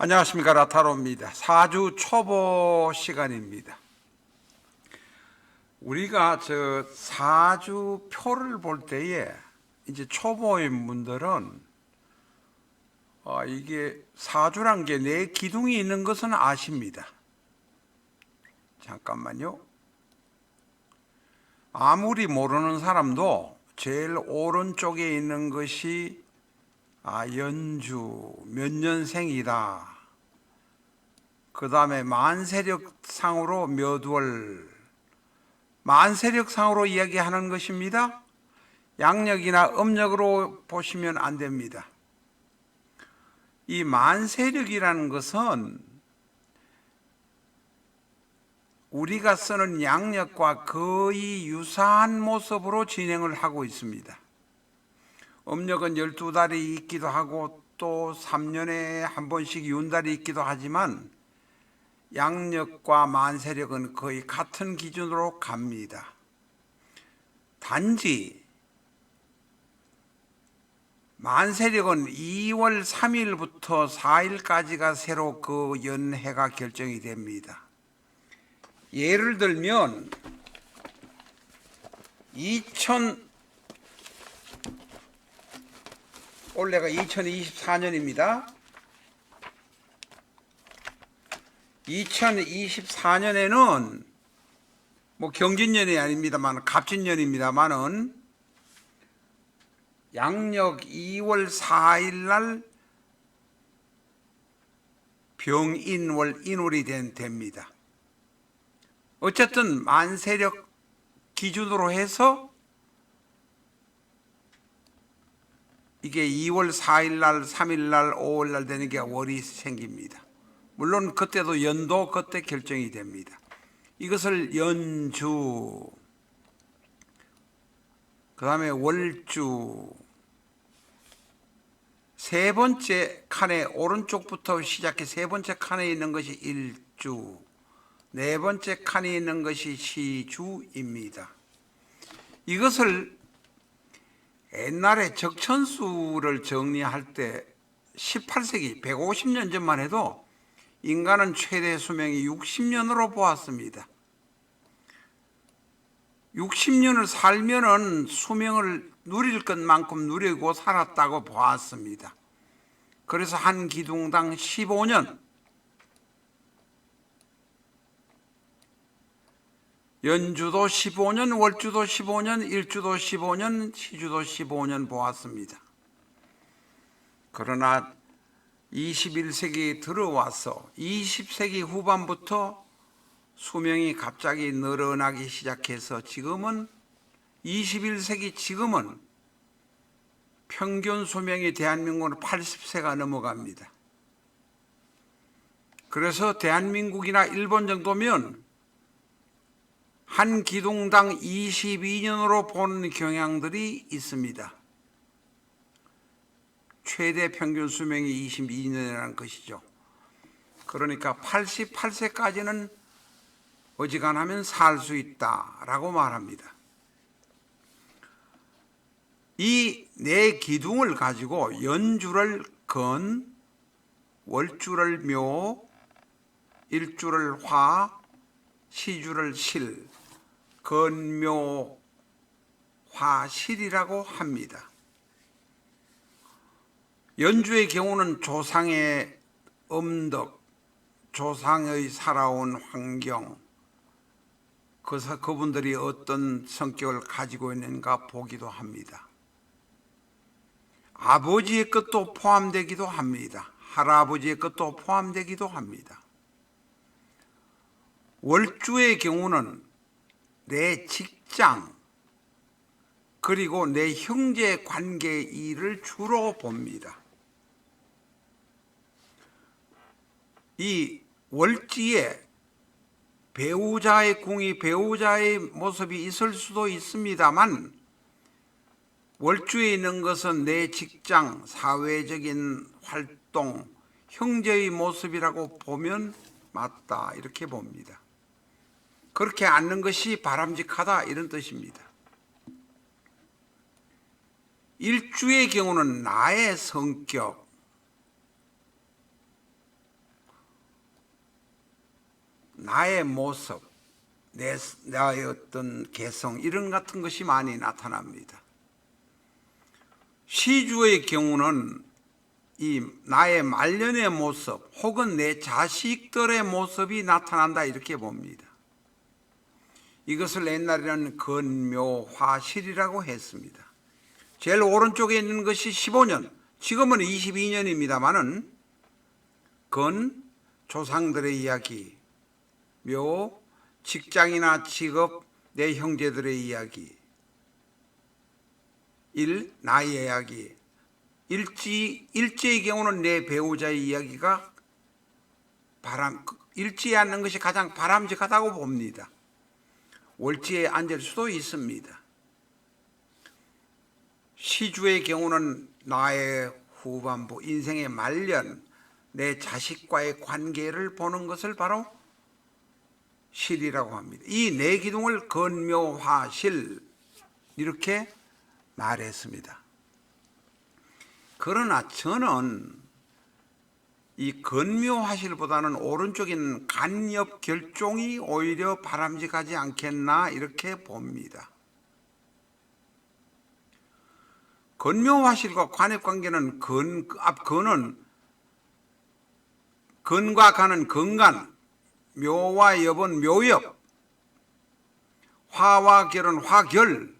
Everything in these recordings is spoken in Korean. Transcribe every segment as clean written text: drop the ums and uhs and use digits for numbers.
안녕하십니까. 라타로입니다. 4주 초보 시간입니다. 우리가 4주 표를 볼 때에 이제 초보인 분들은 이게 4주란 게 내 기둥이 있는 것은 아십니다. 잠깐만요. 아무리 모르는 사람도 제일 오른쪽에 있는 것이 연주 몇 년생이다. 그 다음에 만세력상으로 몇 월, 만세력상으로 이야기하는 것입니다. 양력이나 음력으로 보시면 안 됩니다. 이 만세력이라는 것은 우리가 쓰는 양력과 거의 유사한 모습으로 진행을 하고 있습니다. 음력은 12달이 있기도 하고 또 3년에 한 번씩 윤달이 있기도 하지만 양력과 만세력은 거의 같은 기준으로 갑니다. 단지 만세력은 2월 3일부터 4일까지가 새로 그 연해가 결정이 됩니다. 예를 들면 올해가 2024년입니다. 2024년에는 경진년이 아닙니다만 갑진년입니다만은 양력 2월 4일 날 병인월 인월이 됩니다. 어쨌든 만세력 기준으로 해서 이게 2월 4일 날, 3일 날, 5월 날 되는 게 월이 생깁니다. 물론 그때도 연도 그때 결정이 됩니다. 이것을 연주, 그 다음에 월주, 세 번째 칸에 오른쪽부터 시작해 세 번째 칸에 있는 것이 일주, 네 번째 칸에 있는 것이 시주입니다. 이것을 옛날에 적천수를 정리할 때 18세기 150년 전만 해도 인간은 최대 수명이 60년으로 보았습니다. 60년을 살면은 수명을 누릴 것만큼 누리고 살았다고 보았습니다. 그래서 한 기둥당 15년, 연주도 15년, 월주도 15년, 일주도 15년, 시주도 15년 보았습니다. 그러나 21세기 들어와서 20세기 후반부터 수명이 갑자기 늘어나기 시작해서 지금은 21세기 지금은 평균 수명이 대한민국은 80세가 넘어갑니다. 그래서 대한민국이나 일본 정도면 한 기둥당 22년으로 보는 경향들이 있습니다. 최대 평균 수명이 22년이라는 것이죠. 그러니까 88세까지는 어지간하면 살 수 있다라고 말합니다. 이 네 기둥을 가지고 연주를 건, 월주를 묘, 일주를 화, 시주를 실, 건묘, 화실이라고 합니다. 연주의 경우는 조상의 음덕, 조상의 살아온 환경, 그분들이 어떤 성격을 가지고 있는가 보기도 합니다. 아버지의 것도 포함되기도 합니다. 할아버지의 것도 포함되기도 합니다. 월주의 경우는 내 직장 그리고 내 형제 관계 일을 주로 봅니다. 이 월지에 배우자의 궁이 배우자의 모습이 있을 수도 있습니다만 월주에 있는 것은 내 직장, 사회적인 활동, 형제의 모습이라고 보면 맞다 이렇게 봅니다. 그렇게 않는 것이 바람직하다 이런 뜻입니다. 일주의 경우는 나의 성격, 나의 모습, 나의 어떤 개성 이런 같은 것이 많이 나타납니다. 시주의 경우는 이 나의 말년의 모습 혹은 내 자식들의 모습이 나타난다 이렇게 봅니다. 이것을 옛날에는 근묘화실이라고 했습니다. 제일 오른쪽에 있는 것이 15년, 지금은 22년입니다만은 근, 조상들의 이야기, 묘, 직장이나 직업, 내 형제들의 이야기, 일, 나의 이야기, 일지의 경우는 내 배우자의 이야기가 일지에 앉는 것이 가장 바람직하다고 봅니다. 월지에 앉을 수도 있습니다. 시주의 경우는 나의 후반부, 인생의 말년, 내 자식과의 관계를 보는 것을 바로 실이라고 합니다. 이 네 기둥을 근묘화실 이렇게 말했습니다. 그러나 저는 이 근묘화실보다는 오른쪽에 있는 간엽결종이 오히려 바람직하지 않겠나 이렇게 봅니다. 근묘화실과 관엽관계는 근은 근과 간은 근간, 묘와 엽은 묘엽, 화와 결은 화결,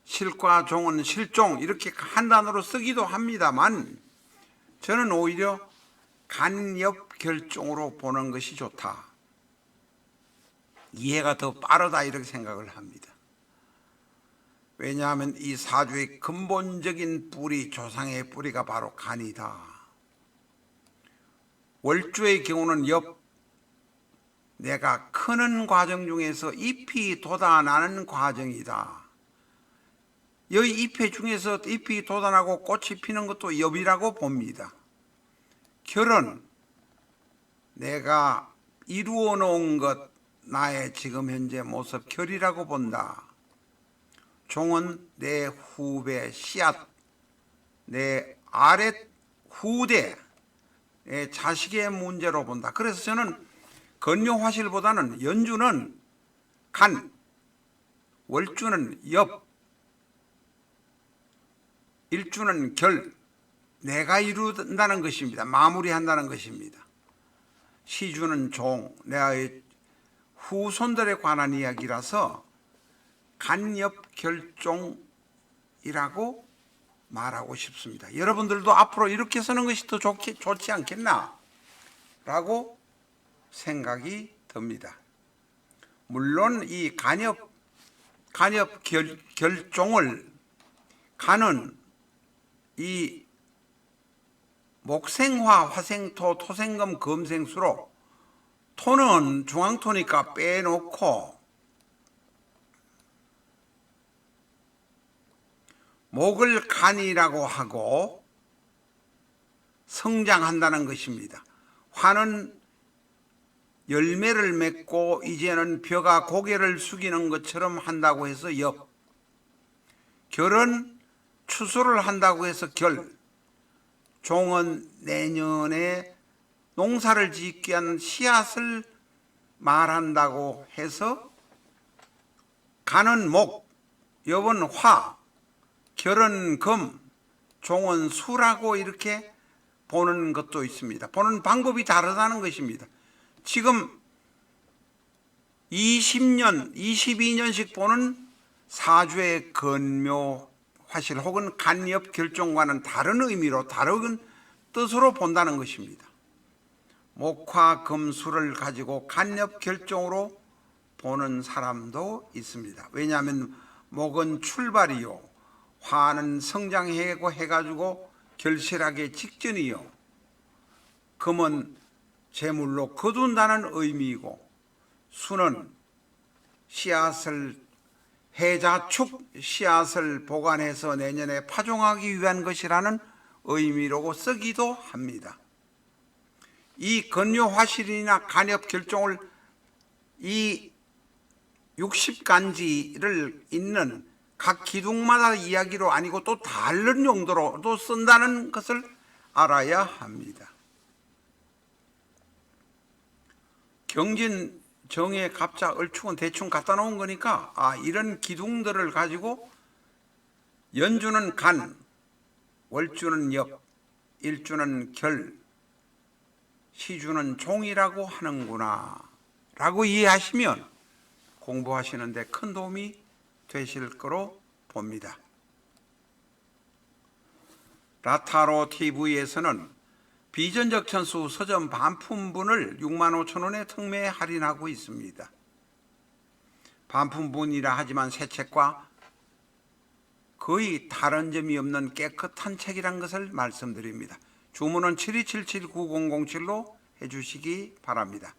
실과 종은 실종 이렇게 한 단어로 쓰기도 합니다만 저는 오히려 간엽결종으로 보는 것이 좋다. 이해가 더 빠르다 이렇게 생각을 합니다. 왜냐하면 이 사주의 근본적인 뿌리, 조상의 뿌리가 바로 간이다. 월주의 경우는 내가 크는 과정 중에서 잎이 돋아나는 과정이다. 여기 잎의 중에서 잎이 돋아나고 꽃이 피는 것도 엽이라고 봅니다. 결은 내가 이루어 놓은 것, 나의 지금 현재 모습 결이라고 본다. 종은 내 후배 씨앗, 내 아랫 후대, 내 자식의 문제로 본다. 그래서 저는 근묘화실보다는 연주는 간, 월주는 엽, 일주는 결, 내가 이룬다는 것입니다. 마무리한다는 것입니다. 시주는 종, 내의 후손들에 관한 이야기라서 간엽결종이라고 말하고 싶습니다. 여러분들도 앞으로 이렇게 쓰는 것이 더 좋지 않겠나? 라고 생각이 듭니다. 물론 이 간엽결종을 간은 이 목생화, 화생토, 토생금, 금생수로 토는 중앙토니까 빼놓고 목을 간이라고 하고 성장한다는 것입니다. 화는 열매를 맺고 이제는 벼가 고개를 숙이는 것처럼 한다고 해서 엽, 결은 추수를 한다고 해서 결, 종은 내년에 농사를 짓기 위한 씨앗을 말한다고 해서 간은 목, 엽은 화, 결은 금, 종은 수라고 이렇게 보는 것도 있습니다. 보는 방법이 다르다는 것입니다. 지금 20년, 22년씩 보는 사주의 근묘화실 혹은 간엽결종과는 다른 의미로 다른 뜻으로 본다는 것입니다. 목화 금수를 가지고 간엽결종으로 보는 사람도 있습니다. 왜냐하면 목은 출발이요, 화는 성장하고 해가지고 결실하기 직전이요, 금은 재물로 거둔다는 의미이고, 수는 씨앗을 해자축 씨앗을 보관해서 내년에 파종하기 위한 것이라는 의미로 쓰기도 합니다. 이 근묘화실이나 간엽결종을 이 60간지를 잇는 각 기둥마다 이야기로 아니고 또 다른 용도로 또 쓴다는 것을 알아야 합니다. 경진 정의, 갑자, 을축은 대충 갖다 놓은 거니까 이런 기둥들을 가지고 연주는 간, 월주는 역, 일주는 결, 시주는 종이라고 하는구나 라고 이해하시면 공부하시는 데 큰 도움이 되실 거로 봅니다. 라타로 TV에서는 비전적 천수 서점 반품분을 65,000원에 특매 할인하고 있습니다. 반품분이라 하지만 새 책과 거의 다른 점이 없는 깨끗한 책이란 것을 말씀드립니다. 주문은 7277-9007로 해주시기 바랍니다.